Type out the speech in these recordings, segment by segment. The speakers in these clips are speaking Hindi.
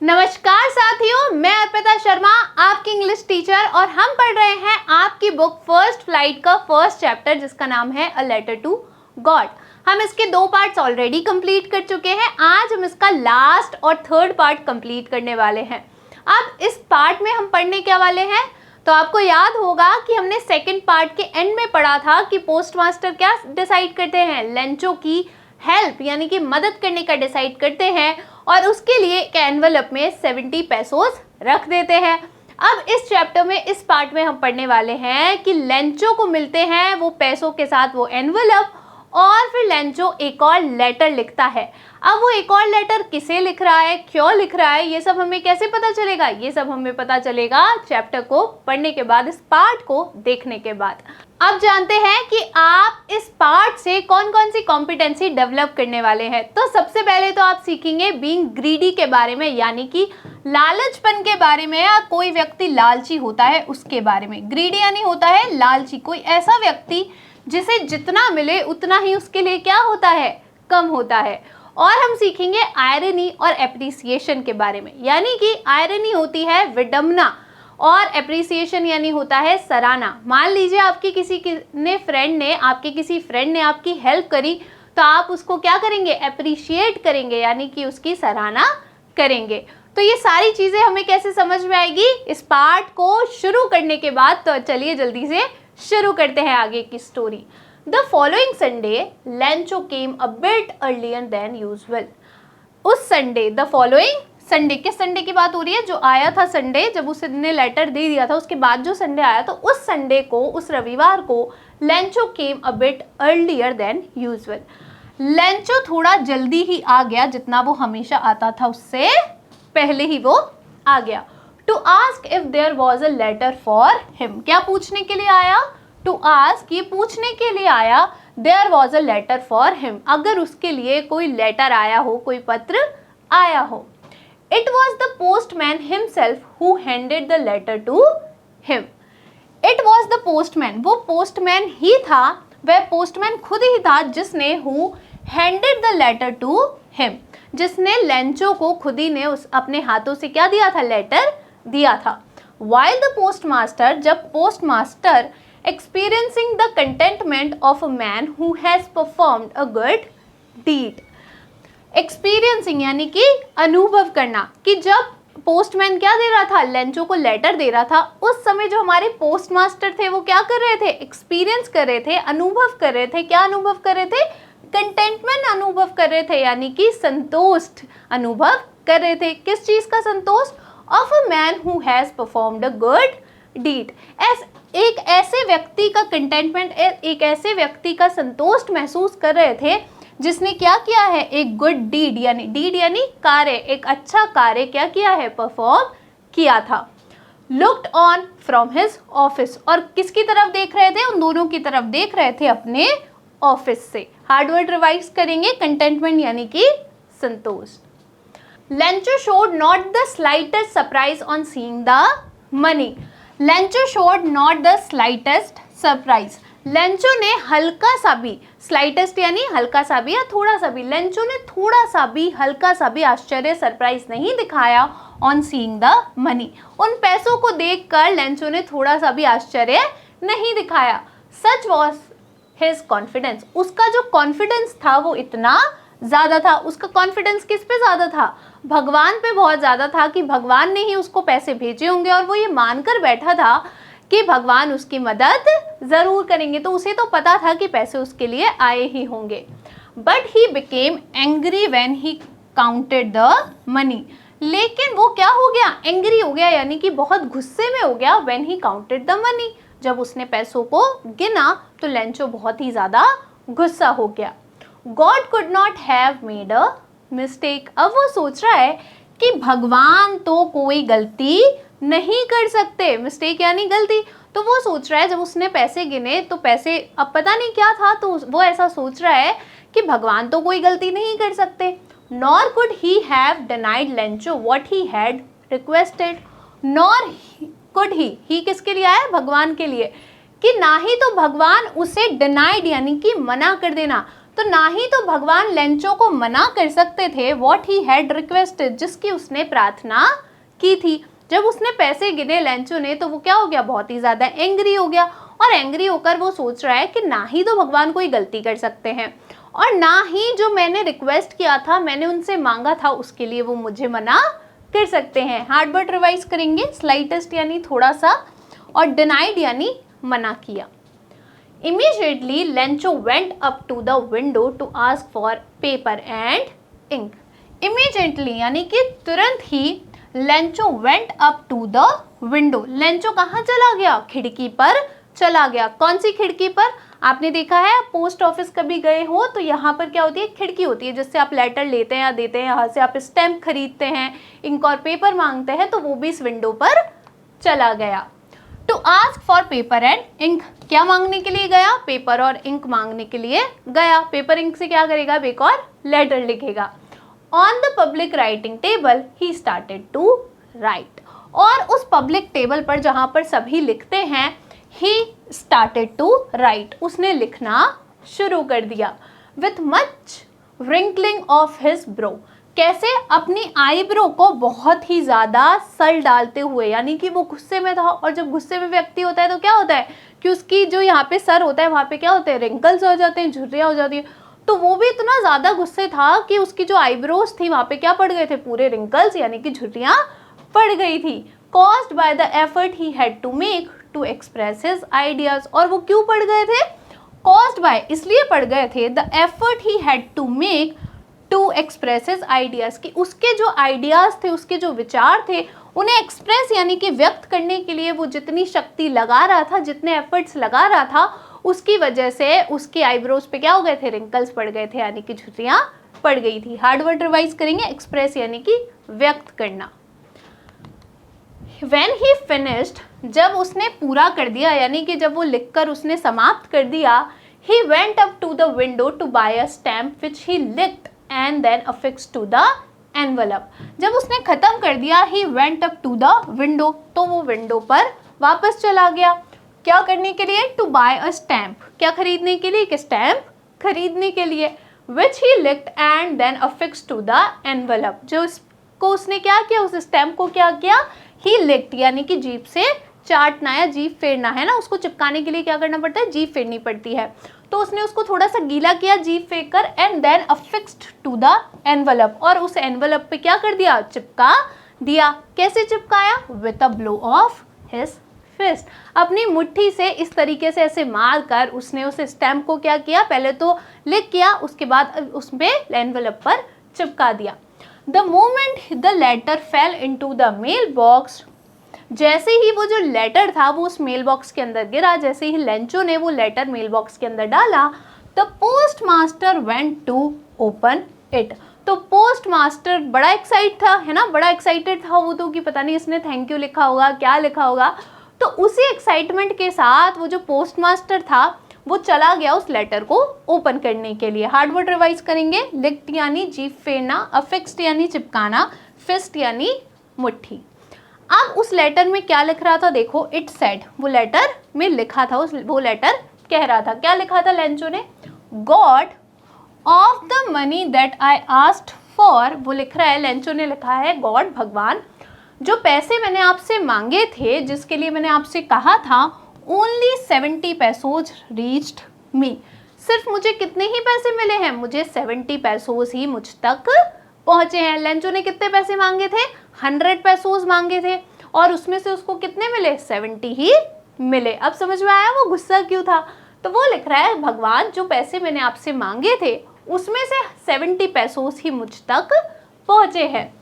नमस्कार साथियों, मैं अर्पिता शर्मा आपकी इंग्लिश टीचर और हम पढ़ रहे हैं आपकी बुक फर्स्ट फ्लाइट का फर्स्ट चैप्टर जिसका नाम है अ लेटर टू गॉड। हम इसके 2 पार्ट्स ऑलरेडी कंप्लीट कर चुके हैं। आज हम इसका लास्ट और थर्ड पार्ट कंप्लीट करने वाले हैं। अब इस पार्ट में हम पढ़ने क्या वाले हैं, तो आपको याद होगा कि हमने सेकेंड पार्ट के एंड में पढ़ा था कि पोस्ट मास्टर क्या डिसाइड करते हैं, लेंचो की हेल्प यानी कि मदद करने का डिसाइड करते हैं और उसके लिए एक एनवलप में 70 पैसोस रख देते हैं। अब इस चैप्टर में इस पार्ट में हम पढ़ने वाले हैं कि लेंचो को मिलते हैं वो पैसों के साथ वो एनवलप और फिर लेंचो एक और लेटर लिखता है। अब वो एक और लेटर किसे लिख रहा है, क्यों लिख रहा है, ये सब हमें कैसे पता चलेगा, ये सब हमें पता चलेगा चैप्टर को पढ़ने के बाद, इस पार्ट को देखने के बाद। अब जानते हैं कि आप इस पार्ट से कौन कौन सी कॉम्पिटेंसी डेवलप करने वाले हैं। तो सबसे पहले तो आप सीखेंगे बीइंग ग्रीडी के बारे में, यानी कि लालचपन के बारे में, या कोई व्यक्ति लालची होता है उसके बारे में। ग्रीडी यानी होता है लालची, कोई ऐसा व्यक्ति जिसे जितना मिले उतना ही उसके लिए क्या होता है, कम होता है। और हम सीखेंगे आयरनी और एप्रिसिएशन के बारे में, यानी कि आयरनी होती है विडंबना और एप्रिसिएशन यानी होता है सराहना। मान लीजिए आपके किसी फ्रेंड ने आपकी हेल्प करी तो आप उसको क्या करेंगे, एप्रिशिएट करेंगे, यानी कि उसकी सराहना करेंगे। तो ये सारी चीज़ें हमें कैसे समझ में आएगी इस पार्ट को शुरू करने के बाद। तो चलिए जल्दी से शुरू करते हैं आगे की story. The following Sunday Lencho came a bit earlier than usual. उस संडे, द फॉलोइंग संडे, किस संडे की बात हो रही है, जो आया था संडे, जब उसने लेटर दे दिया था उसके बाद जो संडे आया, तो उस संडे को, उस रविवार को Lencho came a bit earlier than usual. Lencho थोड़ा जल्दी ही आ गया, जितना वो हमेशा आता था उससे पहले ही वो आ गया। To ask if there was a letter for him. क्या पूछने के लिए आया, टू आस्क, ये पूछने के लिए आया, there was a letter for him, अगर उसके लिए कोई लेटर आया हो, कोई पत्र आया हो। It was the postman himself who handed the letter to him. It was the postman, वो postman ही था, वह postman खुद ही था जिसने who handed the letter to him, जिसने लेंचो को खुद ही ने उस अपने हाथों से क्या दिया था, लेटर दिया था। While the postmaster, जब postmaster experiencing the contentment of a man who has performed a good deed, experiencing यानी कि अनुभव करना, कि जब पोस्टमैन क्या दे रहा था, लेंचो को लेटर दे रहा था, उस समय जो हमारे पोस्ट मास्टर थे वो क्या कर रहे थे, एक्सपीरियंस कर रहे थे, अनुभव कर रहे थे। क्या अनुभव कर रहे थे, कंटेंटमेंट अनुभव कर रहे थे, यानी कि संतोष अनुभव कर रहे थे। किस चीज़ का संतोष, of a man who has performed a good deed. एक ऐसे व्यक्ति का कंटेंटमेंट, एक ऐसे व्यक्ति का संतोष महसूस कर रहे थे जिसने क्या किया है, एक गुड डीड यानी कार्य, एक अच्छा कार्य क्या किया है, परफॉर्म किया था। Looked on from his office, और किसकी तरफ देख रहे थे, उन दोनों की तरफ देख रहे थे अपने ऑफिस से। हार्ड वर्ड रिवाइज करेंगे, कंटेंटमेंट यानी कि संतोष। Lencho showed not the slightest surprise on seeing the money. Lencho showed not the slightest surprise, Lencho ने हल्का सा भी, स्लाइटेस्ट यानी हल्का सा भी या थोड़ा सा भी, लेंचो ने थोड़ा सा भी, हल्का सा भी आश्चर्य, सरप्राइज नहीं दिखाया ऑन सीइंग द मनी। उन पैसों को देखकर लेंचो ने थोड़ा सा भी आश्चर्य नहीं दिखाया। सच वॉज हिज कॉन्फिडेंस, उसका जो कॉन्फिडेंस था वो इतना ज़्यादा था। उसका कॉन्फिडेंस किस पे ज़्यादा था, भगवान पे बहुत ज़्यादा था, कि भगवान ने ही उसको पैसे भेजे होंगे और वो ये मानकर बैठा था कि भगवान उसकी मदद ज़रूर करेंगे। तो उसे तो पता था कि पैसे उसके लिए आए ही होंगे। But he became angry when he counted the money, लेकिन वो क्या हो गया, एंग्री हो गया, यानी कि बहुत गुस्से में हो गया। When he counted the money, जब उसने पैसों को गिना तो लेंचो बहुत ही ज़्यादा गुस्सा हो गया। God could not have made a mistake, अब वो सोच रहा है कि भगवान तो कोई गलती नहीं कर सकते, मिस्टेक यानी गलती। तो वो सोच रहा है, जब उसने पैसे गिने तो पैसे, अब पता नहीं क्या था, तो वो ऐसा सोच रहा है कि भगवान तो कोई गलती नहीं कर सकते। Nor could he have denied Lencho what he had requested, nor could he किसके लिए आया, भगवान के लिए, कि ना ही तो भगवान उसे डिनाइड यानी कि मना कर देना, तो ना ही तो भगवान लेंचो को मना कर सकते थे व्हाट ही हैड रिक्वेस्टेड, जिसकी उसने प्रार्थना की थी। जब उसने पैसे गिने लेंचो ने तो वो क्या हो गया, बहुत ही ज़्यादा एंग्री हो गया, और एंग्री होकर वो सोच रहा है कि ना ही तो भगवान कोई गलती कर सकते हैं, और ना ही जो मैंने रिक्वेस्ट किया था, मैंने उनसे मांगा था, उसके लिए वो मुझे मना कर सकते हैं। हार्ड वर्ड रिवाइज करेंगे, स्लाइटेस्ट यानी थोड़ा सा, और डिनाइड यानी मना किया। Immediately Lencho went up to the window to ask for paper and ink. Immediately यानी कि तुरंत ही Lencho went up to the window. Lencho कहाँ चला गया, खिड़की पर चला गया। कौन सी खिड़की पर, आपने देखा है पोस्ट ऑफिस कभी गए हो तो यहाँ पर क्या होती है, खिड़की होती है जिससे आप लेटर लेते हैं या देते हैं, यहाँ से आप स्टैम्प खरीदते हैं, इंक और पेपर मांगते हैं, तो वो भी इस विंडो पर चला गया। To ask for paper and ink, क्या मांगने के लिए गया, पेपर और इंक मांगने के लिए गया। पेपर इंक से क्या करेगा, एक और लेटर लिखेगा। On the public writing table he started to write, और उस पब्लिक टेबल पर जहाँ पर सभी लिखते हैं, ही स्टार्टेड टू राइट, उसने लिखना शुरू कर दिया। With much wrinkling of his bro, कैसे, अपनी आईब्रो को बहुत ही ज़्यादा सल डालते हुए, यानी कि वो गुस्से में था, और जब गुस्से में व्यक्ति होता है तो क्या होता है कि उसकी जो यहाँ पे सर होता है वहाँ पे क्या होते हैं, रिंकल्स हो जाते हैं, झुर्रियाँ हो जाती हैं। तो वो भी इतना ज़्यादा गुस्से था कि उसकी जो आईब्रोज थी वहाँ पे क्या पड़ गए थे, पूरे रिंकल्स यानी कि झुर्रियाँ पड़ गई थी। Caused by the effort he had to make to express his ideas, और वो क्यों पड़ गए थे, कॉज्ड बाय इसलिए पड़ गए थे, the effort he had to make to express his ideas, कि उसके जो आइडियाज थे, उसके जो विचार थे, उन्हें एक्सप्रेस यानी कि व्यक्त करने के लिए वो जितनी शक्ति लगा रहा था, जितने एफर्ट्स लगा रहा था, उसकी वजह से उसके आईब्रोज पे क्या हो गए थे, रिंकल्स पड़ गए थे, यानी कि झुर्रियाँ पड़ गई थी। हार्ड वर्ड रिवाइज करेंगे, एक्सप्रेस यानी कि व्यक्त करना। When he finished, जब उसने पूरा कर दिया, यानी कि जब वो लिखकर उसने समाप्त कर दिया, he went up to the window to buy a stamp which he licked and then affixed to the envelope. जब उसने खत्म कर दिया, he went up to the window, तो वो विंडो पर वापस चला गया। क्या करने के लिए, to buy a stamp, क्या खरीदने के लिए, एक स्टैम्प खरीदने के लिए, which he licked and then affixed to the envelope, जो इसको उसने क्या किया, उस स्टैम्प को क्या किया, ही लिक्ड यानी कि जीभ से चाटना या जीभ फेरना है ना, उसको चिपकाने के लिए क्या करना पड़ता है, जीभ फेरनी पड़ती है। तो उसने उसको थोड़ा सा गीला किया जीभ फेंक कर, and then affixed to the envelope, और उस एनवलप पे क्या कर दिया, चिपका दिया। कैसे चिपकाया, with a blow of his fist, अपनी मुट्ठी से इस तरीके से ऐसे मार कर उसने उस स्टैम्प को क्या किया, पहले तो लिख किया, उसके बाद उस पर एनवलप पर चिपका दिया। The moment the letter fell into the mailbox, जैसे ही वो जो लेटर था वो उस मेल बॉक्स के अंदर गिरा, जैसे ही लेंचो ने वो लेटर मेल बॉक्स के अंदर डाला, the postmaster went to open it, तो पोस्ट मास्टर बड़ा एक्साइट था, है ना, बड़ा एक्साइटेड था वो तो, कि पता नहीं इसने थैंक यू लिखा होगा, क्या लिखा होगा। तो उसी एक्साइटमेंट के साथ वो जो पोस्ट मास्टर था वो चला गया उस लेटर को ओपन करने के लिए। हार्ड वर्ड रिवाइज करेंगे, लिक्ड यानी जीभ फेरना, अफिक्स्ड यानी चिपकाना, फिस्ट यानी मुट्ठी। अब उस लेटर में क्या लिख रहा था, देखो, इट सेड, वो लेटर में लिखा था, वो लेटर कह रहा था, क्या लिखा था लेंचो ने, God of the money that I asked for, वो लिख रहा है, लेंचो ने लिखा है, गॉड भगवान, जो पैसे मैंने आपसे मांगे थे, जिसके लिए मैंने आपसे कहा था, ओनली 70 पैसोज रीच्ड मी, सिर्फ मुझे कितने ही पैसे मिले हैं, मुझे 70 पैसोज ही मुझ तक पहुँचे हैं। लेंचो ने कितने पैसे मांगे थे, 100 पैसोज मांगे थे, और उसमें से उसको कितने मिले, 70 ही मिले। अब समझ में आया वो गुस्सा क्यों था। तो वो लिख रहा है, भगवान जो पैसे मैंने आपसे मांगे थे उसमें से 70 पैसोज ही मुझ तक पहुँचे हैं।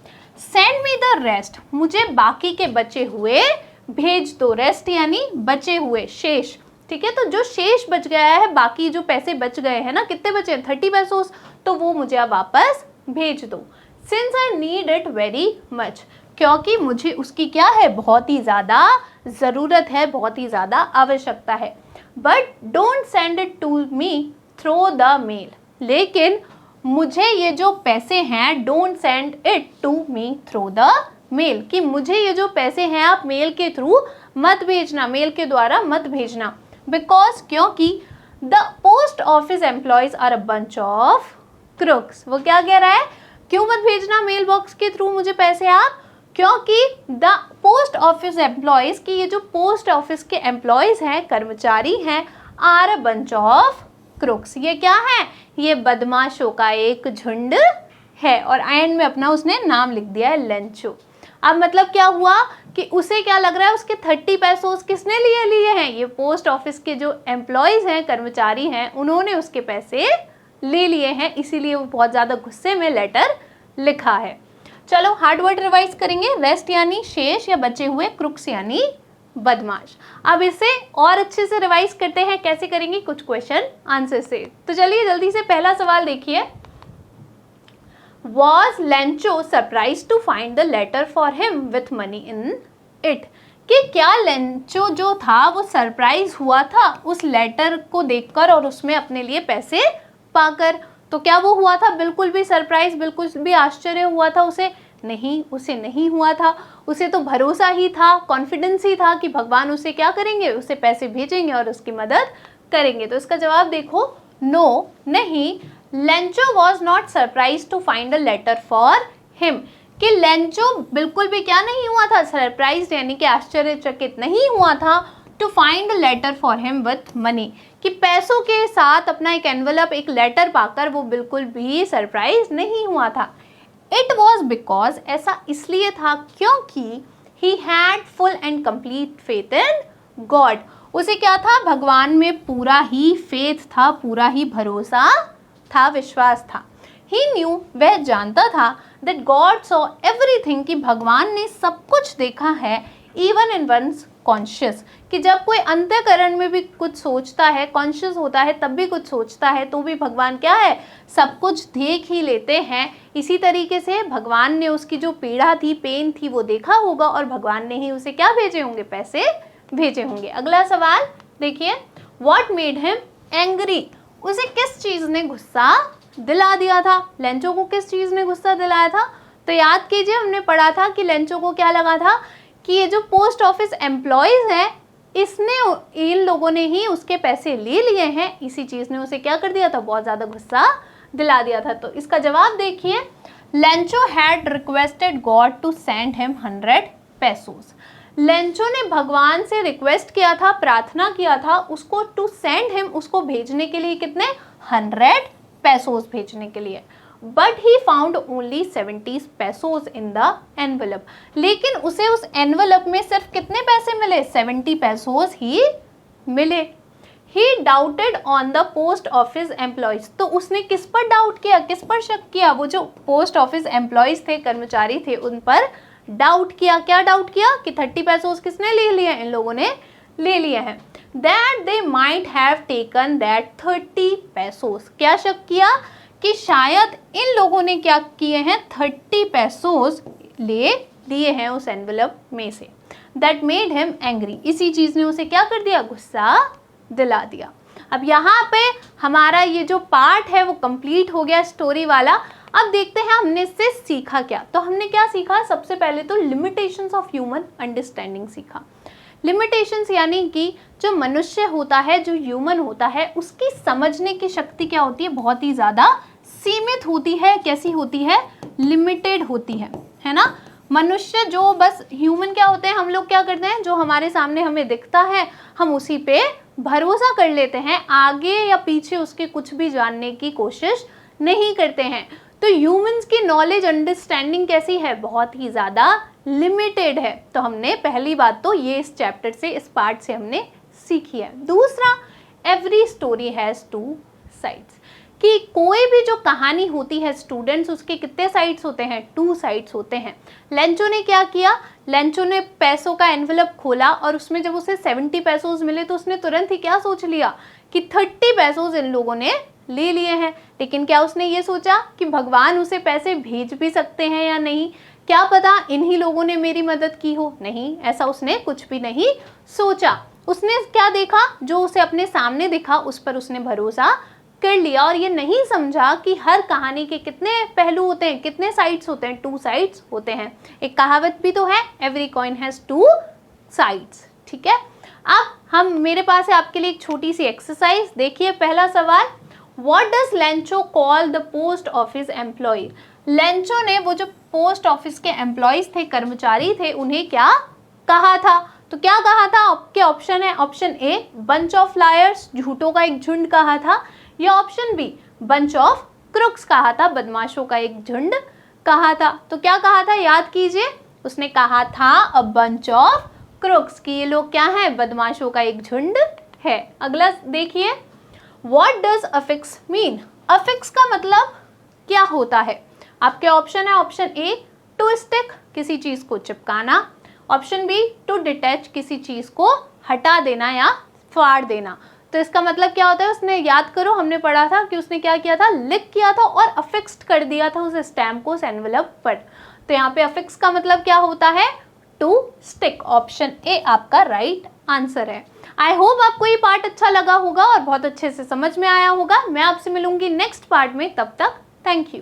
सेंड मी द रेस्ट, मुझे बाकी के बचे हुए भेज दो, रेस्ट यानी बचे हुए, शेष, ठीक है। तो जो शेष बच गया है, बाकी जो पैसे बच गए हैं ना, कितने बचे, 30 पैसोस, तो वो मुझे अब वापस भेज दो। Since I need it very much, क्योंकि मुझे उसकी क्या है, बहुत ही ज़्यादा ज़रूरत है, बहुत ही ज़्यादा आवश्यकता है। But don't send it to me through the mail, लेकिन मुझे ये जो पैसे हैं, don't send it to me through the mail, कि मुझे ये जो पैसे हैं आप मेल के थ्रू मत भेजना, मेल के द्वारा मत भेजना। बिकॉज, क्योंकि the post office employees are a bunch of crooks. वो क्या कह रहा है, क्यों मत भेजना मेल बॉक्स के थ्रू मुझे पैसे आप, क्योंकि द पोस्ट ऑफिस एम्प्लॉयज की ये जो पोस्ट ऑफिस के एम्प्लॉयज हैं, कर्मचारी हैं, are a bunch of crooks. ये क्या है, ये बदमाशों का एक झुंड है। और एंड में अपना उसने नाम लिख दिया है लेंचो। अब मतलब क्या हुआ कि उसे क्या लग रहा है, उसके 30 पैसों किसने लिए हैं, ये पोस्ट ऑफिस के जो एम्प्लॉयज हैं, कर्मचारी हैं, उन्होंने उसके पैसे ले लिए हैं, इसीलिए वो बहुत ज़्यादा गुस्से में लेटर लिखा है। चलो हार्ड वर्ड रिवाइज करेंगे। रेस्ट यानी शेष या बचे हुए, क्रुक्स यानी बदमाश। अब इसे और अच्छे से रिवाइज करते हैं, कैसे करेंगे, कुछ क्वेश्चन आंसर से। तो चलिए जल्दी से पहला सवाल देखिए। Was Lencho surprised to find the letter for him with money in it? कि क्या लेंचो जो था वो सरप्राइज हुआ था उस लेटर को देखकर और उसमें अपने लिए पैसे पाकर। तो क्या वो हुआ था बिल्कुल भी सरप्राइज, बिल्कुल भी आश्चर्य हुआ था उसे? नहीं, उसे नहीं हुआ था। उसे तो भरोसा ही था, कॉन्फिडेंस ही था कि भगवान उसे क्या करेंगे, उसे पैसे भेजेंगे और उसकी मदद करेंगे। तो इसका जवाब देखो, नो, नहीं। Lencho was not surprise to find a letter for him, कि लेंचो बिल्कुल भी क्या नहीं हुआ था, सरप्राइज यानी कि आश्चर्यचकित नहीं हुआ था, to find a letter for him with money, कि पैसों के साथ अपना एक एनवलप, एक लेटर पाकर वो बिल्कुल भी सरप्राइज नहीं हुआ था। इट वॉज बिकॉज, ऐसा इसलिए था क्योंकि he had full and complete faith in God, उसे क्या था, भगवान में पूरा ही फेथ था, पूरा ही भरोसा था, विश्वास था। He knew, वह जानता था, that God saw everything, कि भगवान ने सब कुछ देखा है, even in one's conscious, कि जब कोई अंतःकरण में भी कुछ सोचता है, कॉन्शियस होता है, तब भी कुछ सोचता है, तो भी भगवान क्या है, सब कुछ देख ही लेते हैं। इसी तरीके से भगवान ने उसकी जो पीड़ा थी, पेन थी, वो देखा होगा और भगवान ने ही उसे क्या भेजे होंगे, पैसे भेजे होंगे। अगला सवाल देखिए, what made him angry, उसे किस चीज़ ने गुस्सा दिला दिया था, लेंचो को किस चीज़ ने गुस्सा दिलाया था? तो याद कीजिए, हमने पढ़ा था कि लेंचो को क्या लगा था कि ये जो पोस्ट ऑफिस एम्प्लॉयज़ हैं, इन लोगों ने ही उसके पैसे ले लिए हैं, इसी चीज़ ने उसे क्या कर दिया था, बहुत ज़्यादा गुस्सा दिला दिया था। तो इसका जवाब देखिए, Lencho had requested God to send him 100 pesos. Lencho ने भगवान से रिक्वेस्ट किया था, प्रार्थना किया था उसको, टू सेंड हिम, उसको भेजने के लिए कितने, 100 पेसोस भेजने के लिए। But he found only 70 pesos in the envelope, लेकिन उसे उस एनवलप में सिर्फ कितने पैसे मिले, 70 पेसोस ही मिले। He doubted on the post office employees, तो उसने किस पर डाउट किया, किस पर शक किया, वो जो पोस्ट ऑफिस एम्प्लॉयज थे, कर्मचारी थे, उन पर डाउट किया। क्या डाउट किया कि 30 पैसों किसने ले लिए, इन लोगों ने ले लिए हैं। That they might have taken that 30 पैसोस, क्या शक किया कि शायद इन लोगों ने क्या किए हैं, 30 पैसोस ले लिए हैं उस एनवलप में से। दैट मेड हिम एंग्री, इसी चीज़ ने उसे क्या कर दिया, गुस्सा दिला दिया। अब यहाँ पे हमारा ये जो पार्ट है वो कंप्लीट हो गया, स्टोरी वाला। अब देखते हैं हमने इससे सीखा क्या। तो हमने क्या सीखा, सबसे पहले तो लिमिटेशंस ऑफ ह्यूमन अंडरस्टैंडिंग सीखा। लिमिटेशंस यानी कि जो मनुष्य होता है, जो ह्यूमन होता है, उसकी समझने की शक्ति क्या होती है, बहुत ही ज़्यादा सीमित होती है। कैसी होती है, लिमिटेड होती है ना। मनुष्य जो बस ह्यूमन क्या होते हैं, हम लोग क्या करते हैं, जो हमारे सामने हमें दिखता है हम उसी पे भरोसा कर लेते हैं, आगे या पीछे उसके कुछ भी जानने की कोशिश नहीं करते हैं। तो ह्यूमंस की नॉलेज अंडरस्टैंडिंग कैसी है, बहुत ही ज़्यादा लिमिटेड है। तो हमने पहली बात तो ये इस चैप्टर से, इस पार्ट से हमने सीखी है। दूसरा, एवरी स्टोरी हैज़ 2 साइड्स, कि कोई भी जो कहानी होती है स्टूडेंट्स, उसके कितने साइड्स होते हैं, 2 साइड्स होते हैं। लेंचो ने क्या किया, लेंचो ने पैसों का एनवलप खोला और उसमें जब उसे 70 पैसों मिले तो उसने तुरंत ही क्या सोच लिया कि 30 पैसों इन लोगों ने ले लिए हैं। लेकिन क्या उसने ये सोचा कि भगवान उसे पैसे भेज भी सकते हैं या नहीं, क्या पता इन्हीं लोगों ने मेरी मदद की हो, नहीं, ऐसा उसने कुछ भी नहीं सोचा। उसने क्या देखा, जो उसे अपने सामने दिखा उस पर उसने भरोसा कर लिया और ये नहीं समझा कि हर कहानी के कितने पहलू होते हैं, कितने साइड्स होते हैं, 2 साइड्स होते हैं। एक कहावत भी तो है, एवरी कॉइन हैज़ 2 साइड्स, ठीक है। अब हम मेरे पास है आपके लिए एक छोटी सी एक्सरसाइज। देखिए पहला सवाल, what does Lencho call the post office employee. Lencho ने वो जो पोस्ट ऑफिस के एम्प्लॉयज थे, कर्मचारी थे, उन्हें क्या कहा था? तो क्या कहा था? आपके ऑप्शन है, option A bunch of liars, झूठों का एक झुंड कहा था, या option B bunch of crooks कहा था, बदमाशों का एक झुंड कहा था। तो क्या कहा था याद कीजिए, उसने कहा था अ बंच ऑफ क्रुक्स, कि ये लोग क्या है, बदमाशों का एक झुंड है। अगला देखिए, what does affix mean. Affix का मतलब क्या होता है? आपके ऑप्शन है, ऑप्शन ए टू स्टिक, किसी चीज को चिपकाना, ऑप्शन बी टू डिटैच, किसी चीज को हटा देना या फाड़ देना। तो इसका मतलब क्या होता है, उसने याद करो हमने पढ़ा था कि उसने क्या किया था, लिख किया था और अफिक्स्ड कर दिया था उस स्टैम्प को उस एनवेलप पर। तो यहाँ पे अफिक्स का मतलब क्या होता है, टू स्टिक। ऑप्शन ए आपका राइट आंसर है। आई होप आपको ये पार्ट अच्छा लगा होगा और बहुत अच्छे से समझ में आया होगा। मैं आपसे मिलूंगी नेक्स्ट पार्ट में, तब तक थैंक यू।